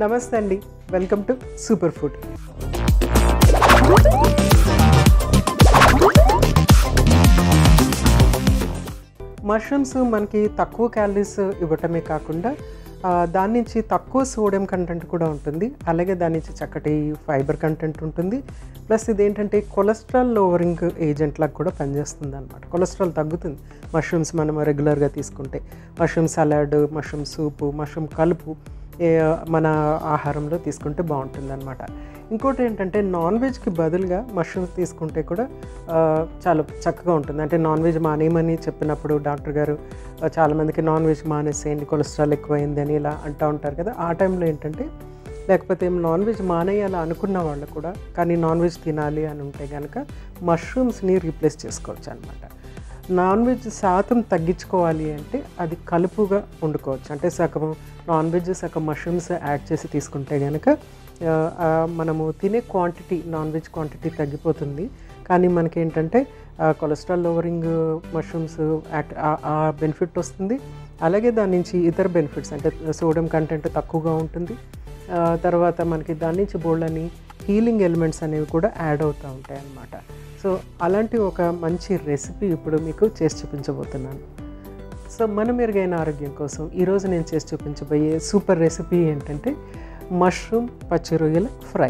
నమస్తే అండి, welcome to super food. Mushrooms మనకి తక్కువ క్యాలరీస్ ఇవ్వటమే కాకుండా దాని నుంచి తక్కువ సోడియం కంటెంట్ కూడా ఉంటుంది. అలాగే దాని నుంచి చక్కటి ఫైబర్ కంటెంట్ ఉంటుంది. ప్లస్ ఇదేంటంటే కొలెస్ట్రాల్ లోవరింగ్ ఏజెంట్ లాగా కూడా పనిచేస్తుంది అనమాట. కొలెస్ట్రాల్ తగ్గుతుంది మష్రూమ్స్ మనం రెగ్యులర్గా తీసుకుంటే. మష్రూమ్ సలాడ్, మష్రూమ్ సూపు, మష్రూమ్ కలుపు మన ఆహారంలో తీసుకుంటే బాగుంటుంది అనమాట. ఇంకోటి ఏంటంటే నాన్ వెజ్కి బదులుగా మష్రూమ్స్ తీసుకుంటే కూడా చాలా చక్కగా ఉంటుంది. అంటే నాన్ వెజ్ మానేయమని చెప్పినప్పుడు డాక్టర్ గారు చాలామందికి నాన్ వెజ్ మానేసేయండి, కొలెస్ట్రాల్ ఎక్కువైంది అని ఇలా అంటూ ఉంటారు కదా. ఆ టైంలో ఏంటంటే లేకపోతే నాన్ వెజ్ మానేయాలి అనుకున్న వాళ్ళు కూడా కానీ నాన్ వెజ్ తినాలి అని ఉంటే కనుక మష్రూమ్స్ని రీప్లేస్ చేసుకోవచ్చు అనమాట. నాన్ వెజ్ శాతం తగ్గించుకోవాలి అంటే అది కలుపుగా వండుకోవచ్చు. అంటే సగం నాన్ వెజ్ సగం మష్రూమ్స్ యాడ్ చేసి తీసుకుంటే కనుక మనము తినే క్వాంటిటీ, నాన్ వెజ్ క్వాంటిటీ తగ్గిపోతుంది. కానీ మనకేంటంటే కొలెస్ట్రాల్ లోవరింగ్ మష్రూమ్స్ ఆ బెనిఫిట్ వస్తుంది. అలాగే దాని నుంచి ఇతర బెనిఫిట్స్ అంటే సోడియం కంటెంట్ తక్కువగా ఉంటుంది. తర్వాత మనకి దాని నుంచి బోల్డని హీలింగ్ ఎలిమెంట్స్ అనేవి కూడా యాడ్ అవుతూ ఉంటాయి అన్నమాట. సో అలాంటి ఒక మంచి రెసిపీ ఇప్పుడు మీకు చేసి చూపించబోతున్నాను. సో మన మెరుగైన ఆరోగ్యం కోసం ఈరోజు నేను చేసి చూపించబోయే సూపర్ రెసిపీ ఏంటంటే మష్రూమ్ పచ్చి రొయ్యల ఫ్రై.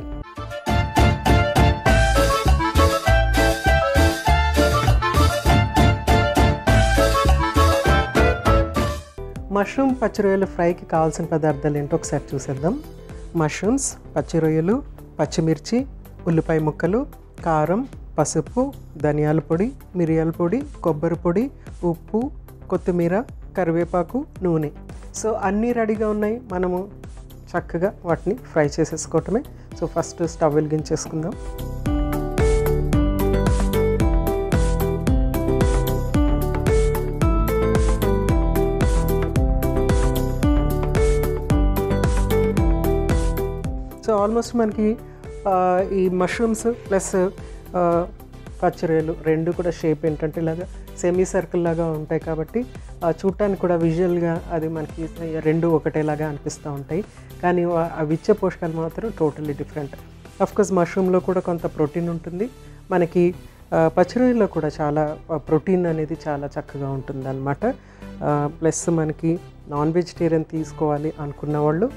మష్రూమ్ పచ్చి రొయ్యల ఫ్రైకి కావాల్సిన పదార్థాలు ఏంటో ఒకసారి చూసేద్దాం. మష్రూమ్స్, పచ్చి రొయ్యలు, పచ్చిమిర్చి, ఉల్లిపాయ ముక్కలు, కారం, పసుపు, ధనియాల పొడి, మిరియాల పొడి, కొబ్బరి పొడి, ఉప్పు, కొత్తిమీర, కరివేపాకు, నూనె. సో అన్నీ రెడీగా ఉన్నాయి. మనము చక్కగా వాటిని ఫ్రై చేసేసుకోవటమే. సో ఫస్ట్ స్టవ్ వెలిగించేసుకుందాం. సో ఆల్మోస్ట్ మనకి ఈ మష్రూమ్స్ ప్లస్ పచ్చిరొయ్యలు రెండు కూడా షేప్ ఏంటంటే ఇలాగా సెమీ సర్కిల్ లాగా ఉంటాయి కాబట్టి చూడటానికి కూడా విజువల్గా అది మనకి రెండు ఒకటేలాగా అనిపిస్తూ ఉంటాయి. కానీ అవి ఇచ్చే పోషకాలు మాత్రం టోటల్లీ డిఫరెంట్. అఫ్కోర్స్ మష్రూమ్లో కూడా కొంత ప్రోటీన్ ఉంటుంది. మనకి పచ్చిరొయ్యలో కూడా చాలా ప్రోటీన్ అనేది చాలా చక్కగా ఉంటుంది అన్నమాట. ప్లస్ మనకి నాన్ వెజిటేరియన్ తీసుకోవాలి అనుకున్న వాళ్ళు,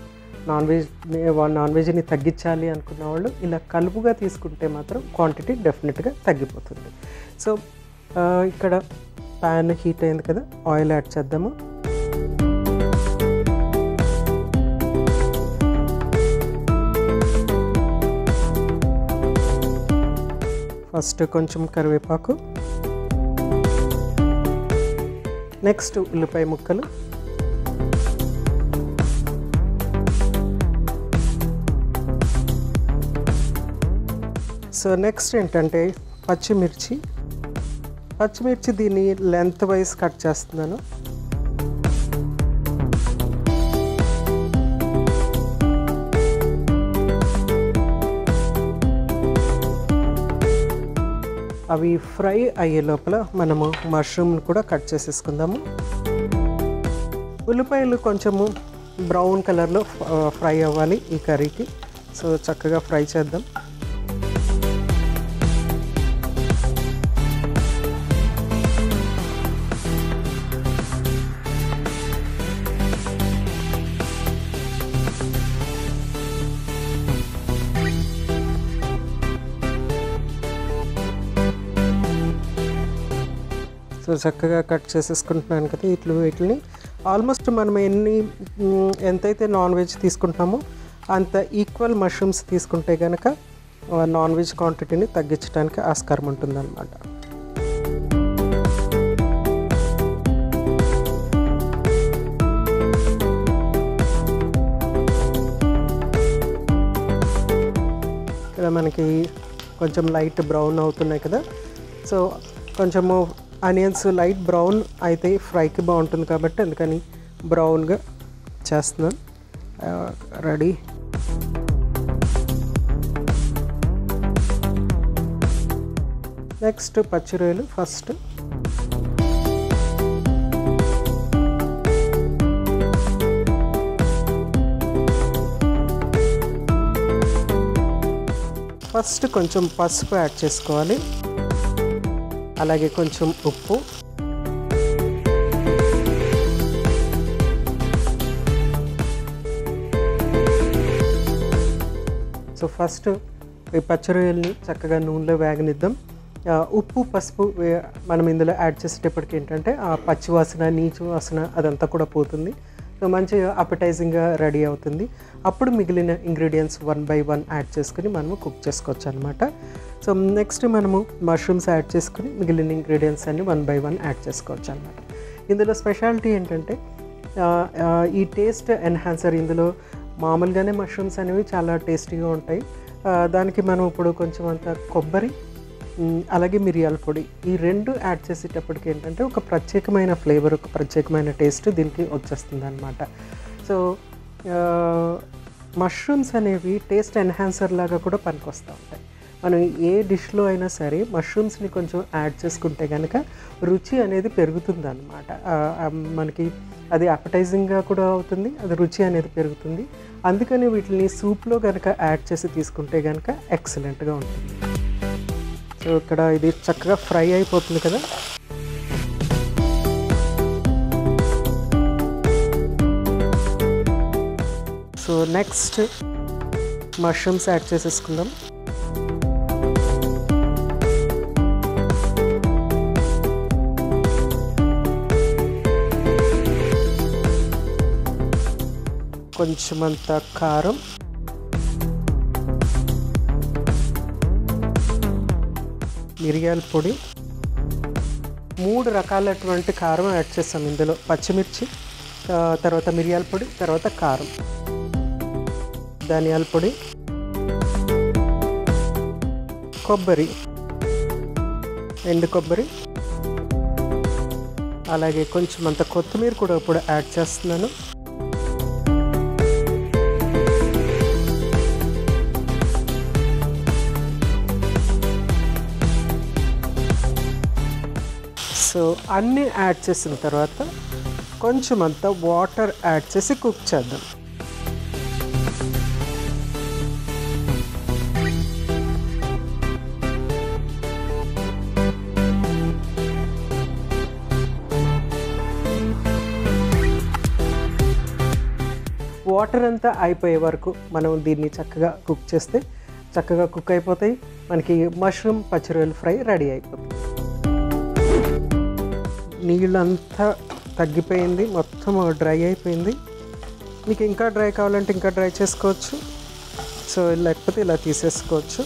నాన్ వెజ్ని తగ్గించాలి అనుకున్న వాళ్ళు ఇలా కలుపుగా తీసుకుంటే మాత్రం క్వాంటిటీ డెఫినెట్గా తగ్గిపోతుంది. సో ఇక్కడ ప్యాన్ హీట్ అయింది కదా, ఆయిల్ యాడ్ చేద్దాము. ఫస్ట్ కొంచెం కరివేపాకు, నెక్స్ట్ ఉల్లిపాయ ముక్కలు, సో నెక్స్ట్ ఏంటంటే పచ్చిమిర్చి దీన్ని లెంత్ వైజ్ కట్ చేస్తున్నాను. అవి ఫ్రై అయ్యే లోపల మనము మష్రూమ్ కూడా కట్ చేసేసుకుందాము. ఉల్లిపాయలు కొంచెము బ్రౌన్ కలర్లో ఫ్రై అవ్వాలి ఈ కర్రీకి. సో చక్కగా ఫ్రై చేద్దాం. సో చక్కగా కట్ చేసేసుకుంటున్నాను కదా వీటిని. ఆల్మోస్ట్ మనం ఎంతైతే నాన్ వెజ్ తీసుకుంటామో అంత ఈక్వల్ మష్రూమ్స్ తీసుకుంటే కనుక నాన్ వెజ్ క్వాంటిటీని తగ్గించడానికి ఆస్కారం ఉంటుందన్నమాట. ఇక్కడ మనకి కొంచెం లైట్ బ్రౌన్ అవుతున్నాయి కదా. సో కొంచెము ఆనియన్స్ లైట్ బ్రౌన్ అయితే ఫ్రైకి బాగుంటుంది కాబట్టి అందుకని బ్రౌన్గా చేస్తున్నాను. రెడీ. నెక్స్ట్ పచ్చి రొయ్యలు ఫస్ట్ ఫస్ట్ కొంచెం పసుపు యాడ్ చేసుకోవాలి, అలాగే కొంచెం ఉప్పు, సో ఫస్ట్ ఈ పచ్చి రొయ్యల్ని చక్కగా నూనెలో వేగనిద్దాం. ఉప్పు పసుపు మనం ఇందులో యాడ్ చేసేటప్పటికి ఏంటంటే ఆ పచ్చి వాసన నీచు వాసన అదంతా కూడా పోతుంది. సో మంచిగా అపెటైజింగ్గా రెడీ అవుతుంది. అప్పుడు మిగిలిన ఇంగ్రీడియంట్స్ 1 by 1 యాడ్ చేసుకుని మనము కుక్ చేసుకోవచ్చు అనమాట. సో నెక్స్ట్ మనము మష్రూమ్స్ యాడ్ చేసుకుని మిగిలిన ఇంగ్రీడియంట్స్ అన్ని 1 by 1 యాడ్ చేసుకోవచ్చు అనమాట. ఇందులో స్పెషాలిటీ ఏంటంటే ఈ టేస్ట్ ఎన్హాన్సర్. ఇందులో మామూలుగానే మష్రూమ్స్ అనేవి చాలా టేస్టీగా ఉంటాయి. దానికి మనం ఇప్పుడు కొంచెం అంత కొబ్బరి అలాగే మిరియాల పొడి ఈ 2 యాడ్ చేసేటప్పటికి ఏంటంటే ఒక ప్రత్యేకమైన ఫ్లేవర్, ఒక ప్రత్యేకమైన టేస్ట్ దీనికి వచ్చేస్తుంది అనమాట. సో మష్రూమ్స్ అనేవి టేస్ట్ ఎన్హాన్సర్ లాగా కూడా పనికొస్తూ ఉంటాయి. మనం ఏ డిష్లో అయినా సరే మష్రూమ్స్ని కొంచెం యాడ్ చేసుకుంటే కనుక రుచి అనేది పెరుగుతుంది అనమాట. మనకి అది అపెటైజింగ్గా కూడా అవుతుంది, అది రుచి అనేది పెరుగుతుంది. అందుకని వీటిని సూప్లో కనుక యాడ్ చేసి తీసుకుంటే కనుక ఎక్సలెంట్గా ఉంటుంది. సో ఇక్కడ ఇది చక్కగా ఫ్రై అయిపోతుంది కదా. సో నెక్స్ట్ మష్రూమ్స్ యాడ్ చేసేసుకుందాం. కొంచెమంత కారం, మిరియాల పొడి, 3 రకాలటువంటి కారం యాడ్ చేస్తాం ఇందులో. పచ్చిమిర్చి, తర్వాత మిరియాల పొడి, తర్వాత కారం, ధనియాల పొడి, కొబ్బరి, ఎండు కొబ్బరి, అలాగే కొంచెం అంత కొత్తిమీర కూడా ఇప్పుడు యాడ్ చేస్తున్నాను. సో అన్నీ యాడ్ చేసిన తర్వాత కొంచెం అంత వాటర్ యాడ్ చేసి కుక్ చేద్దాం. వాటర్ అంతా అయిపోయే వరకు మనం దీన్ని చక్కగా కుక్ చేస్తే చక్కగా కుక్ అయిపోతాయి. మనకి మష్రూమ్ పచ్చి రొయ్యల ఫ్రై రెడీ అయిపోతుంది. నీళ్ళంతా తగ్గిపోయింది, మొత్తం డ్రై అయిపోయింది. మీకు ఇంకా డ్రై కావాలంటే ఇంకా డ్రై చేసుకోవచ్చు, సో లేకపోతే ఇలా తీసేసుకోవచ్చు.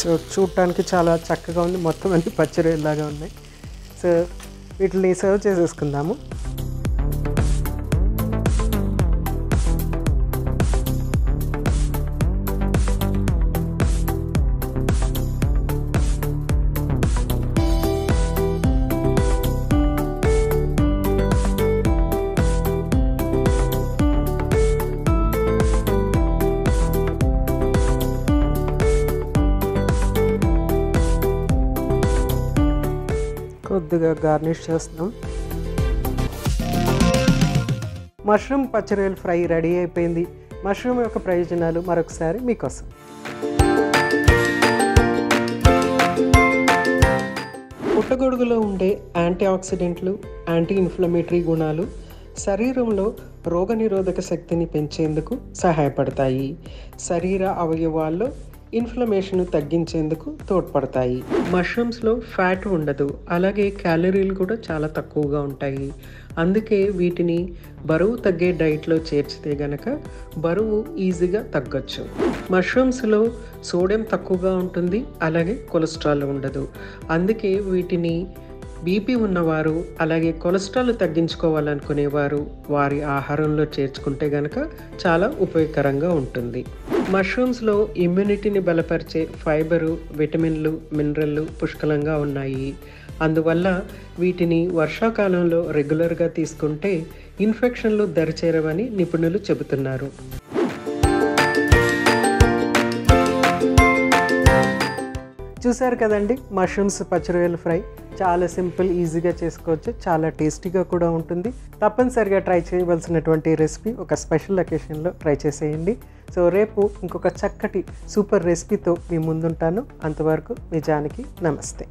సో చూడటానికి చాలా చక్కగా ఉంది, మొత్తం అన్ని పచ్చి రొయ్యలాగా ఉన్నాయి. సో వీటిని సర్వ్ చేసేసుకుందాము. కొద్దిగా గార్నిష్ చేస్తున్నాం. మష్రూమ్ పచ్చి రొయ్యల ఫ్రై రెడీ అయిపోయింది. మష్రూమ్ యొక్క ప్రయోజనాలు మరొకసారి మీకోసం. పుట్టగొడుగులో ఉండే యాంటీ ఆక్సిడెంట్లు, యాంటీ ఇన్ఫ్లమేటరీ గుణాలు శరీరంలో రోగనిరోధక శక్తిని పెంచేందుకు సహాయపడతాయి. శరీర అవయవాల్లో ఇన్ఫ్లమేషన్ తగ్గించేందుకు తోడ్పడతాయి. మష్రూమ్స్లో ఫ్యాట్ ఉండదు, అలాగే క్యాలరీలు కూడా చాలా తక్కువగా ఉంటాయి. అందుకే వీటిని బరువు తగ్గే డైట్లో చేర్చితే గనక బరువు ఈజీగా తగ్గొచ్చు. మష్రూమ్స్లో సోడియం తక్కువగా ఉంటుంది, అలాగే కొలెస్ట్రాల్ ఉండదు. అందుకే వీటిని బీపీ ఉన్నవారు, అలాగే కొలెస్ట్రాల్ తగ్గించుకోవాలనుకునేవారు వారి ఆహారంలో చేర్చుకుంటే గనక చాలా ఉపయోగకరంగా ఉంటుంది. మష్రూమ్స్లో ఇమ్యూనిటీని బలపరిచే ఫైబరు, విటమిన్లు, మినరల్లు పుష్కలంగా ఉన్నాయి. అందువల్ల వీటిని వర్షాకాలంలో రెగ్యులర్గా తీసుకుంటే ఇన్ఫెక్షన్లు దరిచేరవని నిపుణులు చెబుతున్నారు. చూసారు కదండి, మష్రూమ్స్ పచ్చి రొయ్యల ఫ్రై చాలా సింపుల్, ఈజీగా చేసుకోవచ్చు, చాలా టేస్టీగా కూడా ఉంటుంది. తప్పనిసరిగా ట్రై చేయవలసినటువంటి రెసిపీ. ఒక స్పెషల్ అకేషన్లో ట్రై చేసేయండి. సో రేపు ఇంకొక చక్కటి సూపర్ రెసిపీతో మీ ముందుంటాను. అంతవరకు మీ జానకి. నమస్తే.